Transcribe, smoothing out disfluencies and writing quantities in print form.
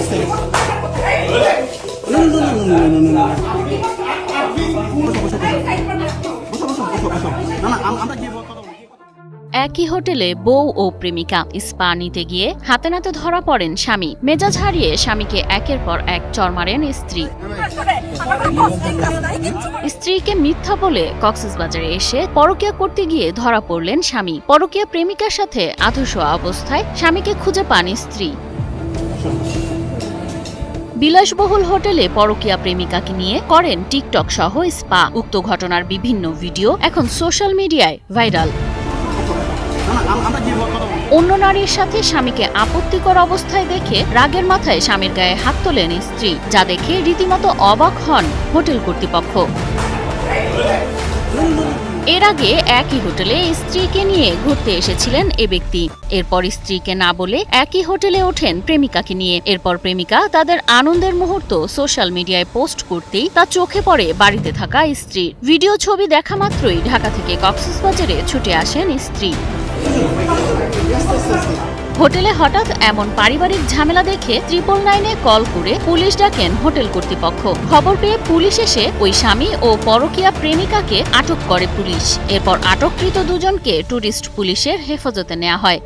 আছে না আমরা কি একই হোটেলে বউ ও প্রেমিকা স্পা নিতে গিয়ে হাতে নাতে ধরা পড়েন স্বামী। মেজাজ হারিয়ে স্বামীকে একের পর এক চড় মারেন স্ত্রী। স্ত্রীকে মিথ্যা বলে কক্সবাজারে এসে পরকীয়া করতে গিয়ে ধরা পড়লেন স্বামী। পরকীয়া প্রেমিকার সাথে আধশোয়া অবস্থায় স্বামীকে খুঁজে পান স্ত্রী। বিলাসবহুল হোটেলে পরকীয়া প্রেমিকাকে নিয়ে করেন টিকটক সহ স্পা। উক্ত ঘটনার বিভিন্ন ভিডিও এখন সোশ্যাল মিডিয়ায় ভাইরাল। অন্য নারীর সাথে স্বামীকে আপত্তিকর অবস্থায় দেখে রাগের মাথায় স্বামীর গায়ে হাত তোলেন স্ত্রী, যা দেখে রীতিমতো অবাক হন হোটেল কর্তৃপক্ষ। এর আগে একই হোটেলে স্ত্রীকে নিয়ে ঘুরতে এসেছিলেন এ ব্যক্তি। এরপর স্ত্রীকে না বলে একই হোটেলে ওঠেন প্রেমিকাকে নিয়ে। এরপর প্রেমিকা তাদের আনন্দের মুহূর্ত সোশ্যাল মিডিয়ায় পোস্ট করতেই তা চোখে পড়ে বাড়িতে থাকা স্ত্রীর। ভিডিও ছবি দেখা মাত্রই ঢাকা থেকে কক্সবাজারে ছুটে আসেন স্ত্রী। হোটেলে হঠাৎ এমন পারিবারিক ঝামেলা দেখে 999-এ কল করে পুলিশ ডাকেন হোটেল কর্তৃপক্ষ। খবর পেয়ে পুলিশ এসে ওই স্বামী ও পরকীয়া প্রেমিকাকে আটক করে পুলিশ। এরপর আটককৃত দুজনকে ট্যুরিস্ট পুলিশের হেফাজতে নেওয়া হয়।